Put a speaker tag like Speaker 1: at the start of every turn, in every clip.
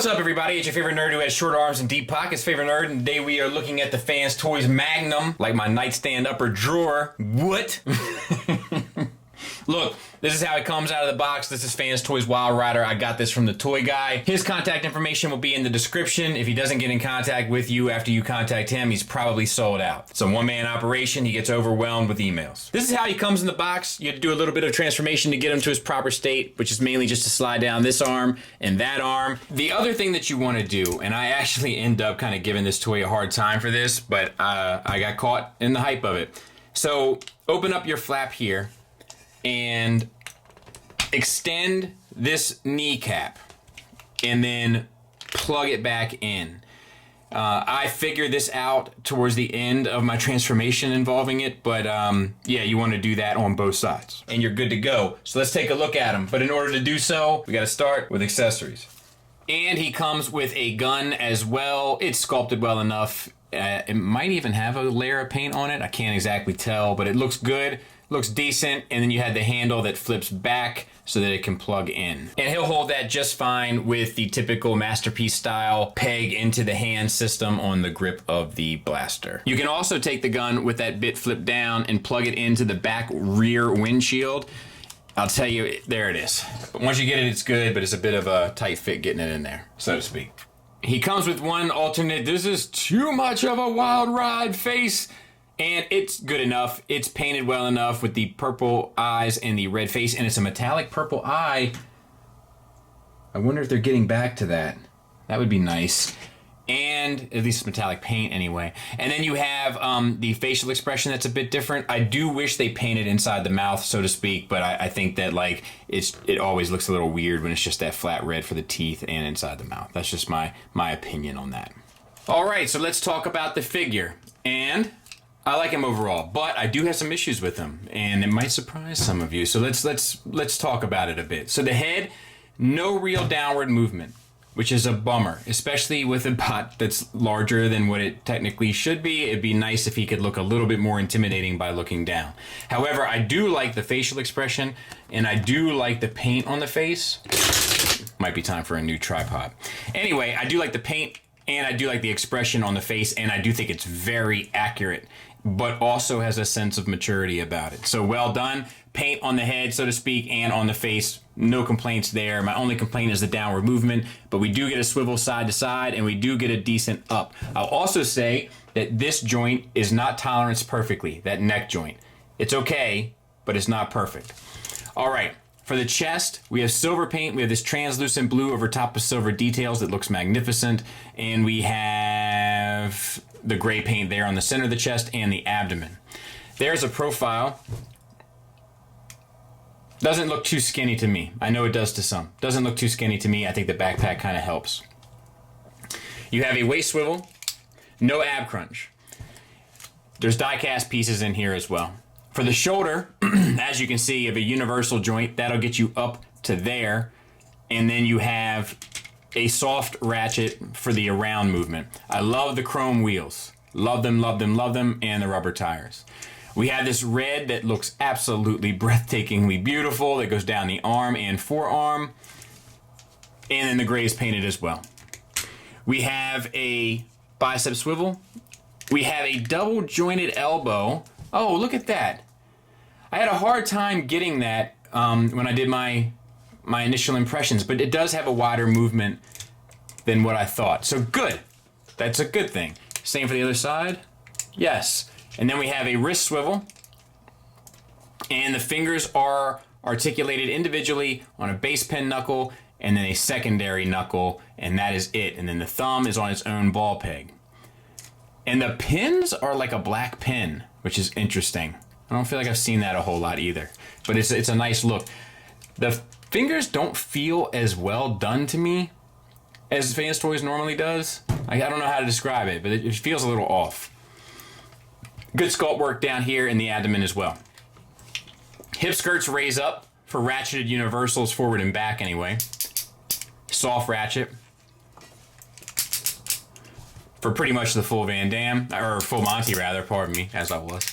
Speaker 1: What's up, everybody? It's your favorite nerd who has short arms and deep pockets, favorite nerd, and today we are looking at the Fanstoys Magnum, like my nightstand upper drawer. What? Look, this is how it comes out of the box. This is Fanstoys Wildrider. I got this from the toy guy. His contact information will be in the description. If he doesn't get in contact with you after you contact him, he's probably sold out. It's a one-man operation. He gets overwhelmed with emails. This is how he comes in the box. You have to do a little bit of transformation to get him to his proper state, which is mainly just to slide down this arm and that arm. The other thing that you want to do, and I actually end up kind of giving this toy a hard time for this, but I got caught in the hype of it. So open up your flap here and extend this kneecap and then plug it back in. I figured this out towards the end of my transformation involving it, but yeah, you want to do that on both sides and you're good to go. So let's take a look at him. But in order to do so, we got to start with accessories. And he comes with a gun as well. It's sculpted well enough. It might even have a layer of paint on it. I can't exactly tell, but it looks good. Looks decent, and then you have the handle that flips back so that it can plug in. And he'll hold that just fine with the typical Masterpiece style peg into the hand system on the grip of the blaster. You can also take the gun with that bit flipped down and plug it into the back rear windshield. I'll tell you, there it is. But once you get it, it's good, but it's a bit of a tight fit getting it in there, so to speak. He comes with one alternate. This is too much of a wild ride face. And it's good enough. It's painted well enough with the purple eyes and the red face, and it's a metallic purple eye. I wonder if they're getting back to that. That would be nice. And at least it's metallic paint anyway. And then you have the facial expression that's a bit different. I do wish they painted inside the mouth, so to speak, but I think that like it always looks a little weird when it's just that flat red for the teeth and inside the mouth. That's just my opinion on that. All right, so let's talk about the figure. And I like him overall, but I do have some issues with him, and it might surprise some of you. So let's talk about it a bit. So the head, no real downward movement, which is a bummer, especially with a bot that's larger than what it technically should be. It'd be nice if he could look a little bit more intimidating by looking down. However, I do like the facial expression, and I do like the paint on the face. Might be time for a new tripod. Anyway, I do like the paint, and I do like the expression on the face, and I do think it's very accurate, but also has a sense of maturity about it. So well done. Paint on the head, so to speak, and on the face. No complaints there. My only complaint is the downward movement, but we do get a swivel side to side, and we do get a decent up. I'll also say that this joint is not toleranced perfectly, that neck joint. It's okay, but it's not perfect. All right. For the chest, we have silver paint. We have this translucent blue over top of silver details that looks magnificent. And we have the gray paint there on the center of the chest and the abdomen. There's a profile. Doesn't look too skinny to me. I know it does to some. Doesn't look too skinny to me. I think the backpack kind of helps. You have a waist swivel, no ab crunch. There's die cast pieces in here as well. For the shoulder, as you can see, you have a universal joint. That'll get you up to there. And then you have a soft ratchet for the around movement. I love the chrome wheels. Love them, love them, love them. And the rubber tires. We have this red that looks absolutely breathtakingly beautiful. That goes down the arm and forearm. And then the gray is painted as well. We have a bicep swivel. We have a double jointed elbow. Oh, look at that. I had a hard time getting that when I did my initial impressions, but it does have a wider movement than what I thought. So good. That's a good thing. Same for the other side. Yes. And then we have a wrist swivel. And the fingers are articulated individually on a base pin knuckle and then a secondary knuckle, and that is it. And then the thumb is on its own ball peg. And the pins are like a black pin, which is interesting. I don't feel like I've seen that a whole lot either, but it's a nice look. The fingers don't feel as well done to me as Fanstoys normally does. I don't know how to describe it, but it feels a little off. Good sculpt work down here in the abdomen as well. Hip skirts raise up for ratcheted universals forward and back anyway. Soft ratchet for pretty much the full Van Damme, or full Monty rather, pardon me, as I was.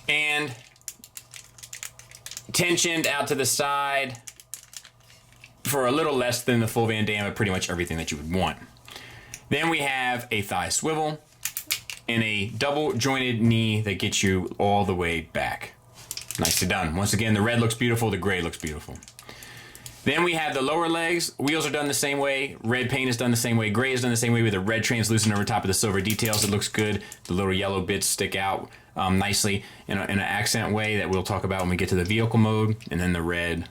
Speaker 1: And tensioned out to the side for a little less than the full Van Damme, but pretty much everything that you would want. Then we have a thigh swivel and a double jointed knee that gets you all the way back. Nicely done. Once again, the red looks beautiful, the gray looks beautiful. Then we have the lower legs. Wheels are done the same way. Red paint is done the same way. Gray is done the same way with a red translucent over top of the silver details. It looks good. The little yellow bits stick out nicely in an accent way that we'll talk about when we get to the vehicle mode. And then the red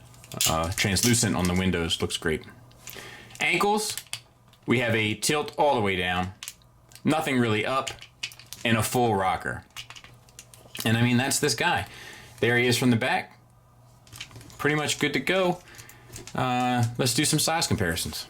Speaker 1: translucent on the windows looks great. Ankles, we have a tilt all the way down. Nothing really up. And a full rocker. And I mean, that's this guy. There he is from the back. Pretty much good to go. Let's do some size comparisons.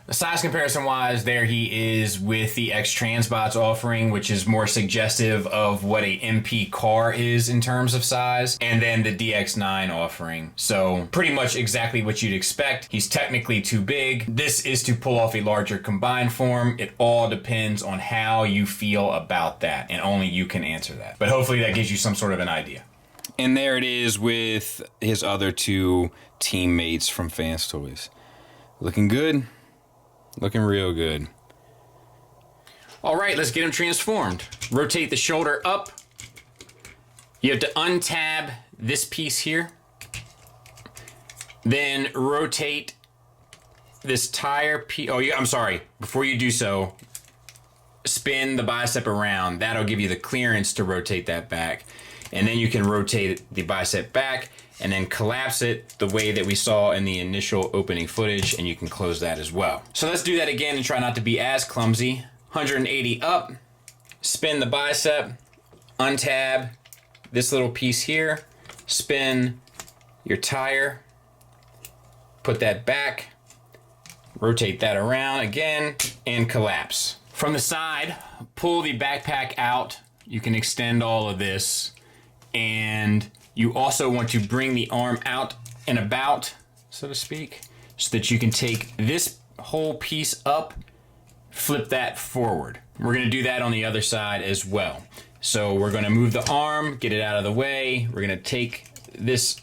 Speaker 1: Size comparison wise, there he is with the X-Transbots offering, which is more suggestive of what a MP car is in terms of size, and then the DX9 offering. So pretty much exactly what you'd expect. He's technically too big. This is to pull off a larger combined form. It all depends on how you feel about that, and only you can answer that. But hopefully that gives you some sort of an idea.
Speaker 2: And there it is with his other two teammates from Fanstoys. Looking good. Looking real good.
Speaker 1: All right, let's get him transformed. Rotate the shoulder up. You have to untab this piece here. Then rotate this tire piece. Oh, I'm sorry. Before you do so, spin the bicep around. That'll give you the clearance to rotate that back. And then you can rotate the bicep back and then collapse it the way that we saw in the initial opening footage, and you can close that as well. So let's do that again and try not to be as clumsy. 180 up, spin the bicep, untab this little piece here, spin your tire, put that back, rotate that around again, and collapse. From the side, pull the backpack out. You can extend all of this, and you also want to bring the arm out and about, so to speak, so that you can take this whole piece up, flip that forward. We're going to do that on the other side as well. So we're going to move the arm, get it out of the way. We're going to take this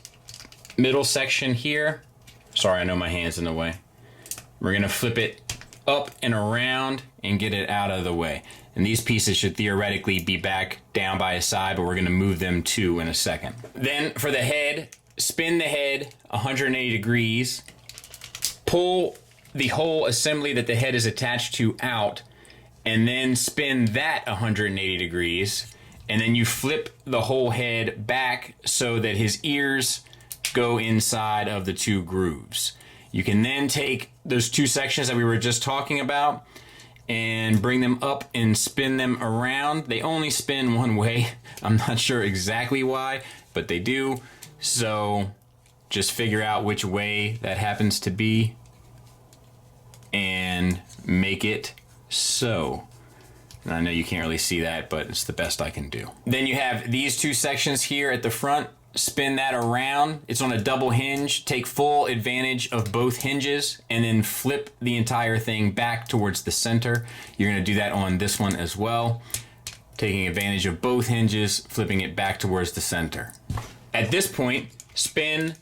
Speaker 1: middle section here. Sorry, I know my hand's in the way. We're going to flip it up and around and get it out of the way. And these pieces should theoretically be back down by his side, but we're going to move them too in a second. Then for the head, spin the head 180 degrees, pull the whole assembly that the head is attached to out, and then spin that 180 degrees, and then you flip the whole head back so that his ears go inside of the two grooves. You can then take those two sections that we were just talking about and bring them up and spin them around. They only spin one way. I'm not sure exactly why, but they do. So just figure out which way that happens to be and make it so. And I know you can't really see that, but it's the best I can do. Then you have these two sections here at the front. Spin that around. It's on a double hinge. Take full advantage of both hinges and then flip the entire thing back towards the center. You're going to do that on this one as well. Taking advantage of both hinges, flipping it back towards the center. At this point, spin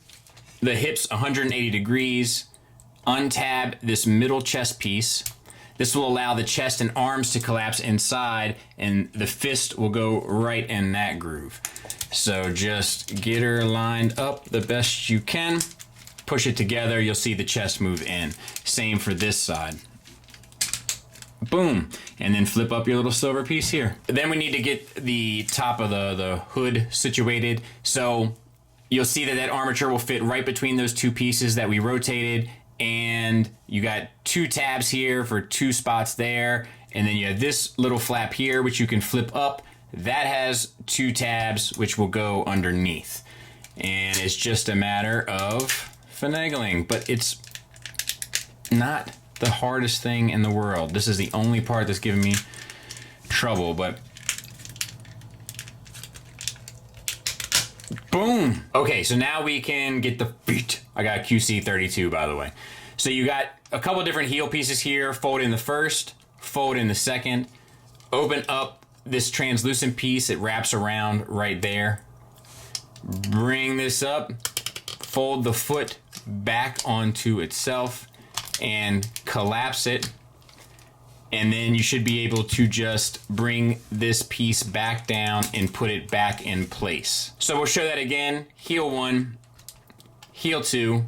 Speaker 1: the hips 180 degrees, untab this middle chest piece. This will allow the chest and arms to collapse inside, and the fist will go right in that groove. So just get her lined up the best you can. Push it together, you'll see the chest move in. Same for this side. Boom. And then flip up your little silver piece here. Then we need to get the top of the hood situated. So you'll see that armature will fit right between those two pieces that we rotated. And you got two tabs here for two spots there. And then you have this little flap here, which you can flip up. That has two tabs, which will go underneath. And it's just a matter of finagling. But it's not the hardest thing in the world. This is the only part that's giving me trouble, but boom. Okay, so now we can get the feet. I got QC32, by the way. So you got a couple different heel pieces here. Fold in the first, fold in the second, open up this translucent piece. It wraps around right there. Bring this up, fold the foot back onto itself and collapse it. And then you should be able to just bring this piece back down and put it back in place. So we'll show that again. Heel 1, heel 2.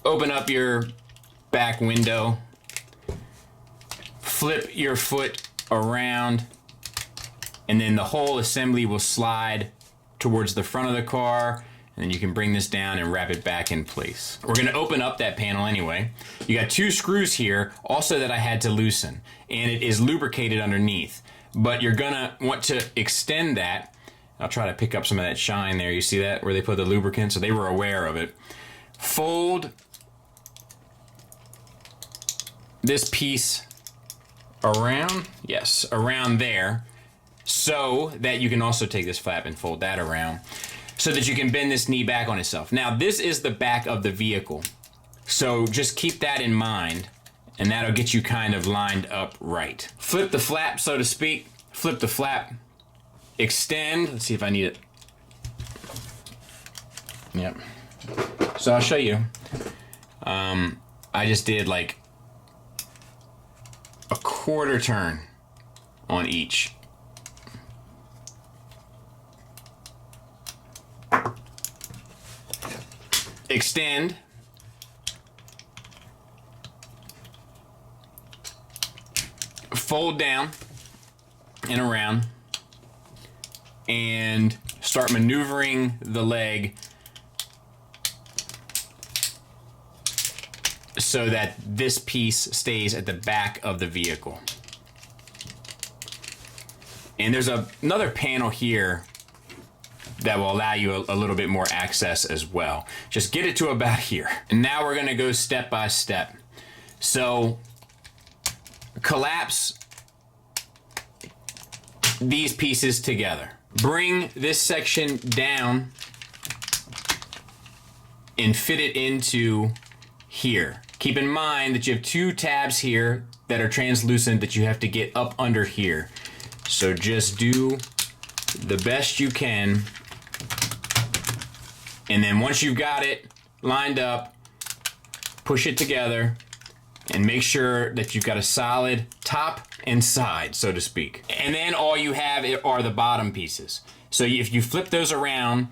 Speaker 1: Open up your back window. Flip your foot around. And then the whole assembly will slide towards the front of the car. And then you can bring this down and wrap it back in place. We're gonna open up that panel anyway. You got 2 screws here, also that I had to loosen, and it is lubricated underneath. But you're gonna want to extend that. I'll try to pick up some of that shine there. You see that, where they put the lubricant? So they were aware of it. Fold this piece around, yes, around there, so that you can also take this flap and fold that around, so that you can bend this knee back on itself. Now, this is the back of the vehicle, so just keep that in mind, and that'll get you kind of lined up right. Flip the flap, so to speak. Flip the flap, extend. Let's see if I need it. Yep. So I'll show you. I just did like a quarter turn on each. Extend. Fold down and around. And start maneuvering the leg so that this piece stays at the back of the vehicle. And there's another panel here that will allow you a little bit more access as well. Just get it to about here. And now we're gonna go step by step. So collapse these pieces together. Bring this section down and fit it into here. Keep in mind that you have 2 tabs here that are translucent that you have to get up under here. So just do the best you can. And then once you've got it lined up, push it together and make sure that you've got a solid top and side, so to speak. And then all you have are the bottom pieces. So if you flip those around,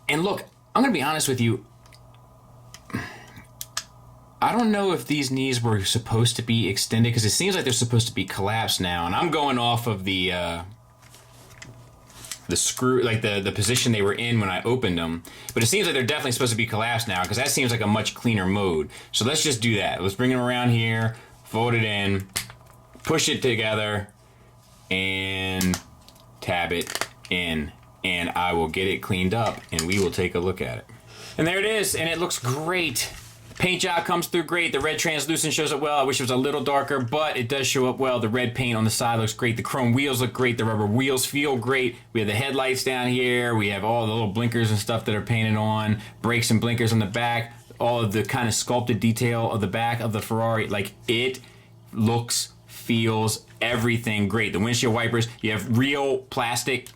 Speaker 1: and look, I'm gonna be honest with you, I don't know if these knees were supposed to be extended, because it seems like they're supposed to be collapsed now, and I'm going off of the screw, like the position they were in when I opened them. But it seems like they're definitely supposed to be collapsed now, because that seems like a much cleaner mode. So let's just do that. Let's bring them around here, fold it in, push it together, and tab it in. And I will get it cleaned up, and we will take a look at it. And there it is, and it looks great. Paint job comes through great. The red translucent shows up well. I wish it was a little darker, but it does show up well. The red paint on the side looks great. The chrome wheels look great. The rubber wheels feel great. We have the headlights down here. We have all the little blinkers and stuff that are painted on. Brakes and blinkers on the back. All of the kind of sculpted detail of the back of the Ferrari. Like, it looks, feels, everything great. The windshield wipers, you have real plastic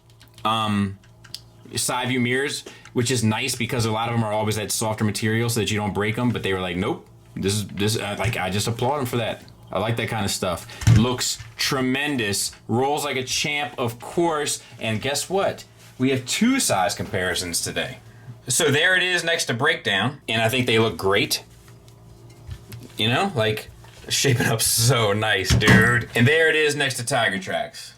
Speaker 1: side view mirrors, which is nice because a lot of them are always that softer material so that you don't break them. But they were like, nope, I just applaud them for that. I like that kind of stuff. Looks tremendous. Rolls like a champ, of course. And guess what? We have 2 size comparisons today. So there it is next to Breakdown, and I think they look great. You know, like, shaping up so nice, dude. And there it is next to Tiger Tracks.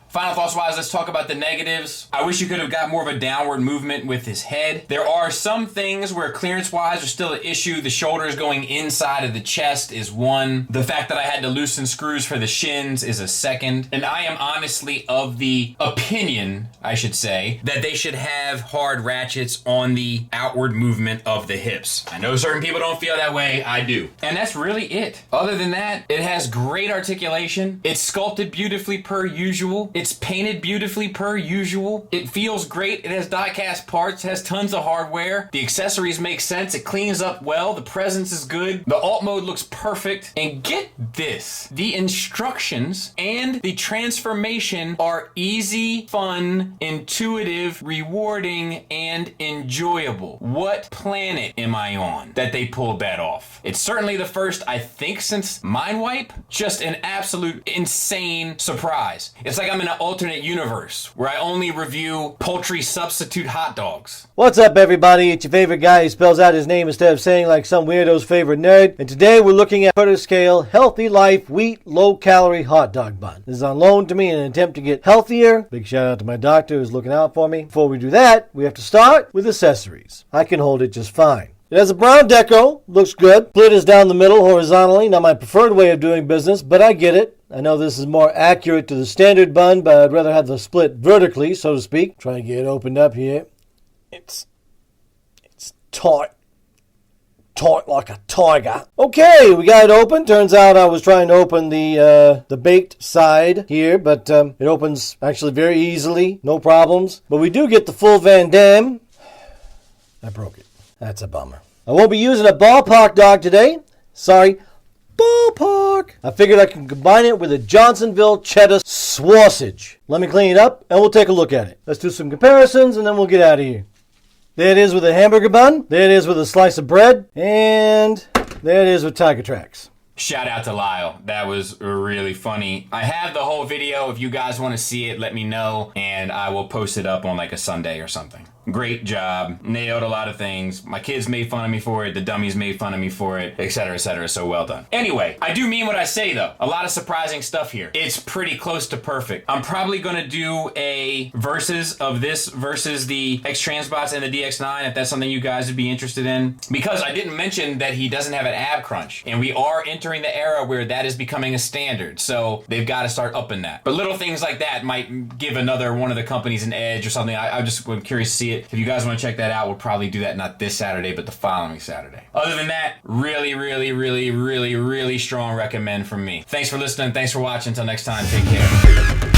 Speaker 1: Final thoughts wise, let's talk about the negatives. I wish you could have got more of a downward movement with his head. There are some things where clearance wise are still an issue. The shoulders going inside of the chest is one. The fact that I had to loosen screws for the shins is a second. And I am honestly of the opinion, I should say, that they should have hard ratchets on the outward movement of the hips. I know certain people don't feel that way. I do. And that's really it. Other than that, it has great articulation. It's sculpted beautifully per usual. It's painted beautifully per usual. It feels great. It has die-cast parts, has tons of hardware. The accessories make sense. It cleans up well. The presence is good. The alt mode looks perfect. And get this, the instructions and the transformation are easy, fun, intuitive, rewarding, and enjoyable. What planet am I on that they pulled that off? It's certainly the first, I think, since Mindwipe. Just an absolute insane surprise. It's like I'm in an alternate universe where I only review poultry substitute hot dogs.
Speaker 3: What's up, everybody? It's your favorite guy who spells out his name instead of saying like some weirdo's favorite nerd. And today we're looking at Cutter Scale Healthy Life Wheat Low Calorie Hot Dog Bun. This is on loan to me in an attempt to get healthier. Big shout out to my doctor who's looking out for me. Before we do that, we have to start with accessories. I can hold it just fine. It has a brown deco, looks good. Split is down the middle horizontally, not my preferred way of doing business, but I get it. I know this is more accurate to the standard bun, but I'd rather have the split vertically, so to speak. Try to get it opened up here. It's tight. Tight like a tiger. Okay, we got it open. Turns out I was trying to open the baked side here, but it opens actually very easily, no problems. But we do get the full Van Damme. I broke it. That's a bummer. I won't be using a ballpark dog today. Sorry, ballpark. I figured I can combine it with a Johnsonville cheddar sausage. Let me clean it up and we'll take a look at it. Let's do some comparisons and then we'll get out of here. There it is with a hamburger bun. There it is with a slice of bread. And there it is with Tiger Tracks.
Speaker 1: Shout out to Lyle. That was really funny. I have the whole video. If you guys want to see it, let me know and I will post it up on like a Sunday or something. Great job. Nailed a lot of things. My kids made fun of me for it. The dummies made fun of me for it, etc., etc. So well done. Anyway, I do mean what I say though. A lot of surprising stuff here. It's pretty close to perfect. I'm probably going to do a versus of this versus the X-Transbots and the DX9 if that's something you guys would be interested in. Because I didn't mention that he doesn't have an ab crunch. And we are entering the era where that is becoming a standard. So they've got to start upping that. But little things like that might give another one of the companies an edge or something. I'm just curious to see it. If you guys want to check that out, we'll probably do that not this Saturday, but the following Saturday. Other than that, really strong recommend from me. Thanks for listening. Thanks for watching. Until next time, take care.